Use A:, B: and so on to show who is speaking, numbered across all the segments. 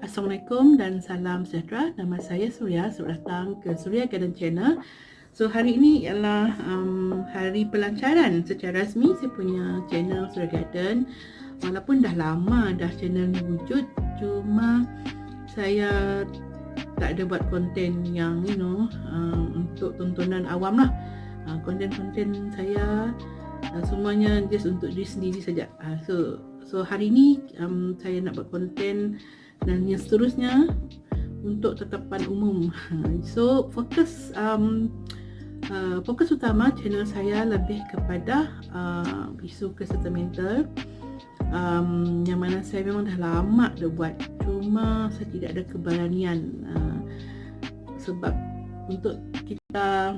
A: Assalamualaikum dan salam sejahtera. Nama saya Surya. Selamat datang ke Surya Garden Channel. So hari ini ialah hari pelancaran secara rasmi saya punya channel Surya Garden. Walaupun dah lama dah channel ni wujud, cuma saya tak ada buat konten yang untuk tontonan awam lah. Konten-konten saya semuanya just untuk diri sendiri saja. So hari ini saya nak buat konten dan yang seterusnya untuk tetapan umum. So fokus utama channel saya lebih kepada isu kesihatan mental, yang mana saya memang dah lama dah buat, cuma saya tidak ada keberanian sebab untuk kita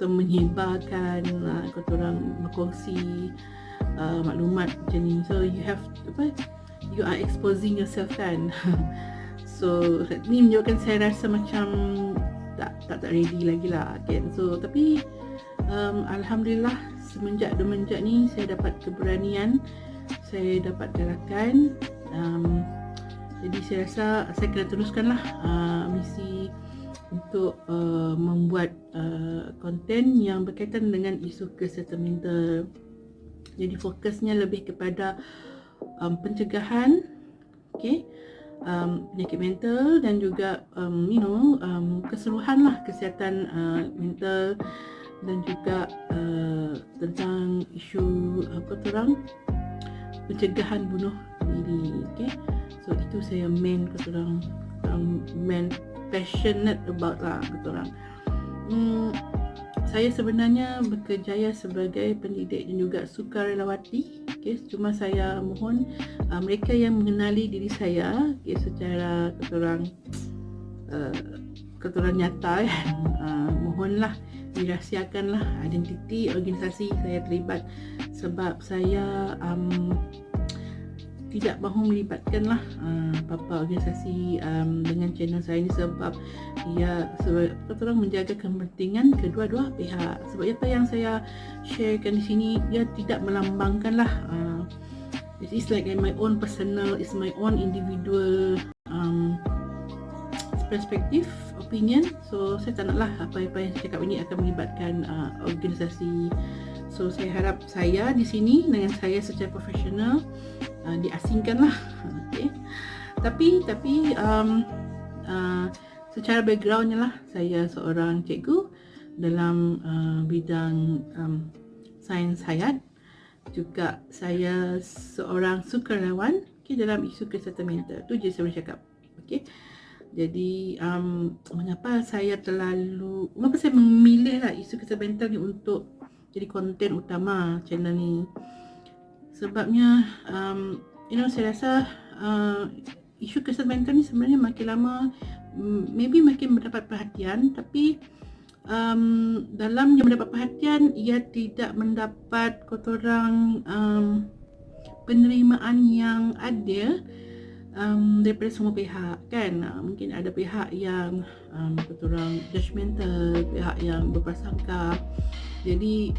A: menyebarkan, kata orang berkongsi maklumat macam ni. So you are exposing yourself kan. So ni menunjukkan saya rasa macam tak ready lagi lah kan. So tapi Alhamdulillah semenjak ni saya dapat keberanian, saya dapat gerakan. Jadi saya rasa saya kena teruskanlah misi untuk membuat konten yang berkaitan dengan isu kesihatan mental. Jadi fokusnya lebih kepada pencegahan, penyakit mental dan juga keseluruhan lah kesihatan mental, dan juga tentang isu pencegahan bunuh diri. So itu saya main passionate about lah korang. Saya sebenarnya berkejaya sebagai pendidik dan juga sukarelawati. Cuma saya mohon mereka yang mengenali diri saya secara korang nyata kan, mohonlah dirahsiakanlah identiti organisasi saya terlibat, sebab saya tidak mahu melibatkanlah apa-apa organisasi dengan channel saya ni, sebab ia orang menjaga kepentingan kedua-dua pihak. Sebab apa yang saya sharekan di sini, dia tidak melambangkanlah it is like my own personal, it's my own individual perspektif, opinion. So saya tak naklah apa-apa yang saya cakap ini akan melibatkan organisasi. So saya harap saya di sini dengan saya secara profesional diasingkanlah. Tapi secara backgroundnya lah, saya seorang cikgu dalam bidang sains hayat, juga saya seorang sukarelawan dalam isu kesihatan mental. Tu je saya boleh cakap. Jadi mengapa saya memilih lah isu kesihatan mental ni untuk jadi konten utama channel ni? Sebabnya saya rasa isu kesihatan mental ni sebenarnya makin lama maybe makin mendapat perhatian, tapi dalam dia mendapat perhatian, ia tidak mendapat penerimaan yang adil daripada semua pihak kan. Mungkin ada pihak yang judgemental, pihak yang berprasangka. Jadi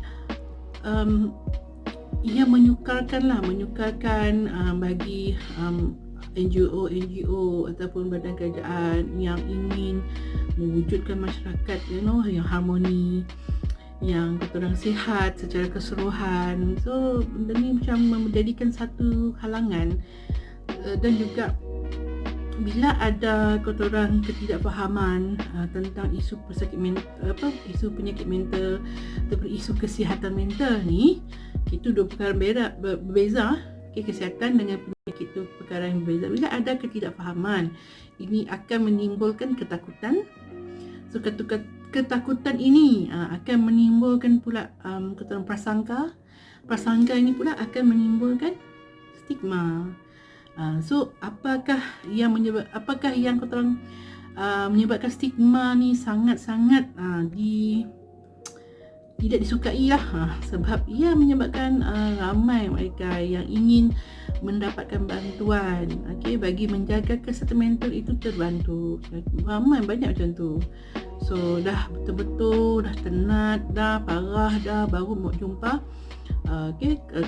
A: ia menyukarkan bagi NGO ataupun badan kerajaan yang ingin mewujudkan masyarakat yang harmoni, yang orang sihat secara keseluruhan. So benda ni macam menjadikan satu halangan, dan juga bila ada orang ketidakfahaman tentang isu isu penyakit mental ataupun isu kesihatan mental ni, itu dua perkara berbeza. Kesihatan dengan penyakit itu perkara yang berbeza. Bila ada ketidakfahaman, ini akan menimbulkan ketakutan. So ketakutan ini akan menimbulkan pula prasangka ini pula akan menimbulkan stigma. So apakah yang menyebabkan stigma ni sangat-sangat tidak disukai lah, sebab ia menyebabkan ramai mereka yang ingin mendapatkan bantuan, okey, bagi menjaga kesihatan mental itu terbantu. Ramai banyak macam tu. So dah betul-betul dah tenat, dah parah dah, baru mau jumpa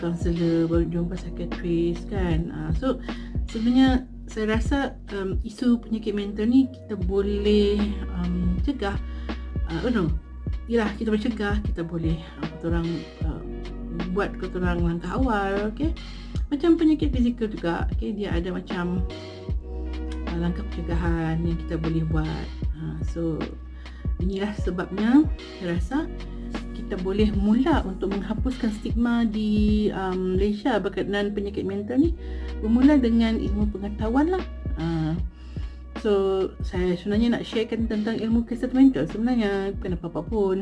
A: kaunselor, baru jumpa psikiatris kan. So sebenarnya saya rasa isu penyakit mental ni kita boleh cegah. Yalah, kita boleh cegah, kita boleh kita orang buat kita orang langkah awal, okey. Macam penyakit fizikal juga, okey, dia ada macam langkah pencegahan yang kita boleh buat. So inilah sebabnya saya rasa kita boleh mula untuk menghapuskan stigma di Malaysia berkaitan penyakit mental ni bermula dengan ilmu pengetahuan lah. So saya sebenarnya nak sharekan tentang ilmu kesihatan mental sebenarnya bukan apa-apa pun.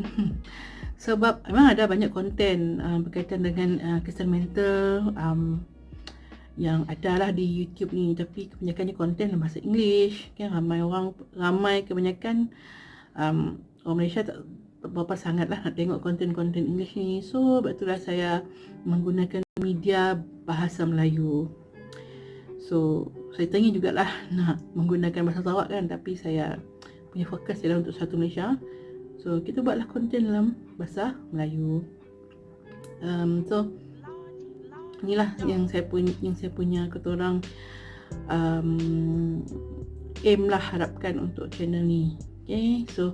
A: Sebab memang ada banyak konten berkaitan dengan kesihatan mental yang ada lah di YouTube ni, tapi kebanyakannya konten dalam bahasa English kan. Ramai kebanyakan orang Malaysia tak berapa sangat lah nak tengok konten-konten English ni. So sebab itulah saya menggunakan media bahasa Melayu. So saya tengah jugalah nak menggunakan bahasa Sarawak kan, tapi saya punya fokus ialah untuk satu Malaysia. So kita buatlah konten dalam bahasa Melayu. So inilah yang saya punya kata orang aim lah, harapkan untuk channel ni. Okay, so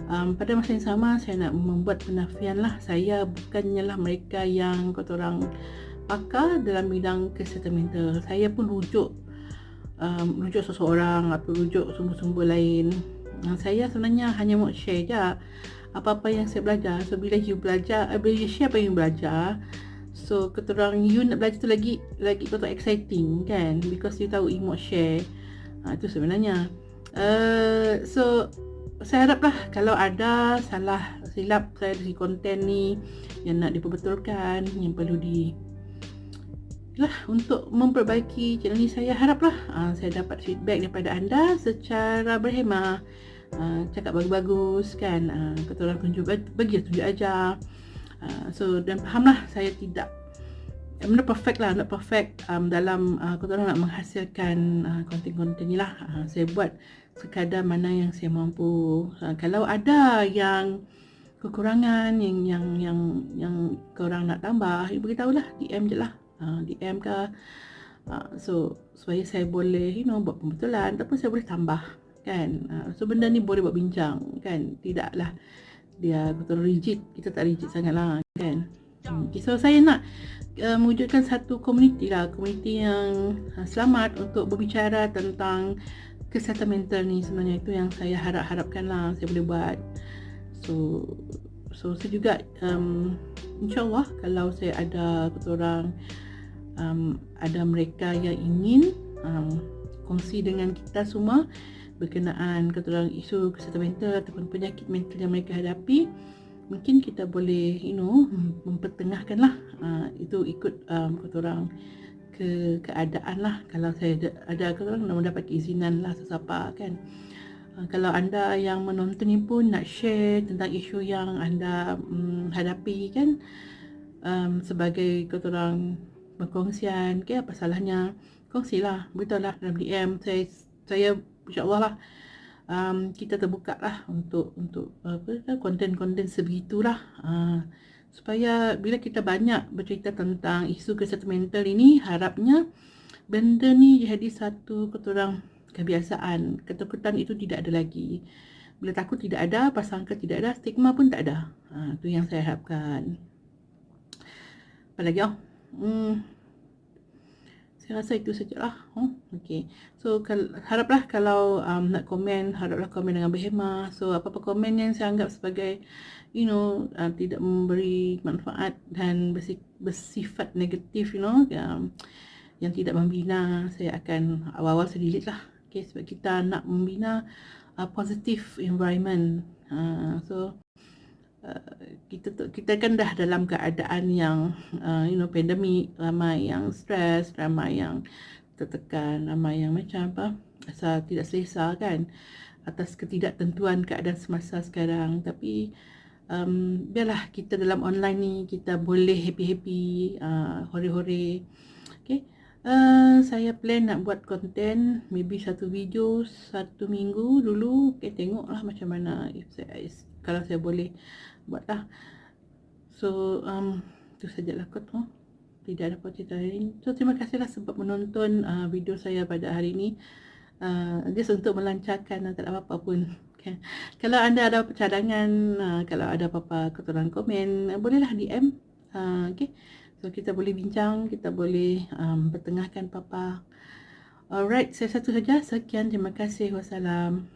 A: pada masa yang sama saya nak membuat penafian lah. Saya bukannya lah mereka yang kata orang pakar dalam bidang kesihatan mental. Saya pun rujuk seseorang atau rujuk sumber-sumber lain. Saya sebenarnya hanya mau share je apa-apa yang saya belajar. So bila you share apa yang you belajar, so kata orang you nak belajar tu lagi kata exciting kan, because you tahu you mau share. Itu sebenarnya. So saya haraplah kalau ada salah silap saya dari konten ni yang nak diperbetulkan, yang perlu untuk memperbaiki channel ni, saya haraplah saya dapat feedback daripada anda secara berhemah. Cakap bagus-bagus kan, kata orang tunjuk aja. So dan fahamlah saya tidak not perfect dalam kata orang nak menghasilkan konten-konten ni lah. Saya buat sekadar mana yang saya mampu. Kalau ada yang kekurangan yang korang nak tambah, beritahulah, DM je lah. DM ke, so supaya saya boleh buat pembetulan ataupun saya boleh tambah kan. So benda ni boleh buat bincang kan, tidaklah dia betul rigid, kita tak rigid sangat lah kan. So saya nak mewujudkan satu komuniti yang selamat untuk berbicara tentang kesihatan mental ni. Sebenarnya itu yang saya harapkan lah saya boleh buat. So saya juga InsyaAllah kalau saya ada orang ada mereka yang ingin kongsi dengan kita semua berkenaan isu kesihatan mental ataupun penyakit mental yang mereka hadapi, mungkin kita boleh mempertengahkan lah. Itu ikut keadaan lah. Kalau saya ada nak mendapat keizinan lah sesiapa kan. Kalau anda yang menonton ni pun nak share tentang isu yang anda hadapi kan, sebagai kata orang berkongsian, okay, apa salahnya kongsilah, beritahulah dalam DM saya insyaAllah lah. Kita terbuka lah untuk konten-konten sebegitulah, supaya bila kita banyak bercerita tentang isu kesihatan mental ini, harapnya benda ni jadi satu kata orang kebiasaan. Ketakutan itu tidak ada lagi. Bila takut tidak ada, prasangka tidak ada, stigma pun tak ada. Itu yang saya harapkan. Apa lagi? Saya rasa itu sajalah. Okay. So haraplah kalau nak komen, haraplah komen dengan berhemah. So apa-apa komen yang saya anggap sebagai tidak memberi manfaat dan bersifat negatif, yang tidak membina, saya akan awal-awal saya delete lah. Okay, sebab kita nak membina positive environment. So kita kan dah dalam keadaan yang pandemik, ramai yang stres, ramai yang tertekan, ramai yang macam rasa tidak selesa kan atas ketidaktentuan keadaan semasa sekarang. Tapi biarlah kita dalam online ni kita boleh happy-happy, hore-hore. Okay, Saya plan nak buat konten maybe satu video satu minggu dulu. Okay, tengoklah macam mana, kalau saya boleh buat lah. So tu sajalah kot. Tidak ada cerita lain. So terima kasihlah sebab menonton video saya pada hari ini. Just untuk melancarkan, tak ada apa-apa pun. Okay. Kalau anda ada cadangan, kalau ada apa-apa kotoran komen, bolehlah DM. Okay. So kita boleh bincang, kita boleh bertengahkan apa-apa. Alright, saya satu saja. Sekian, terima kasih. Wassalam.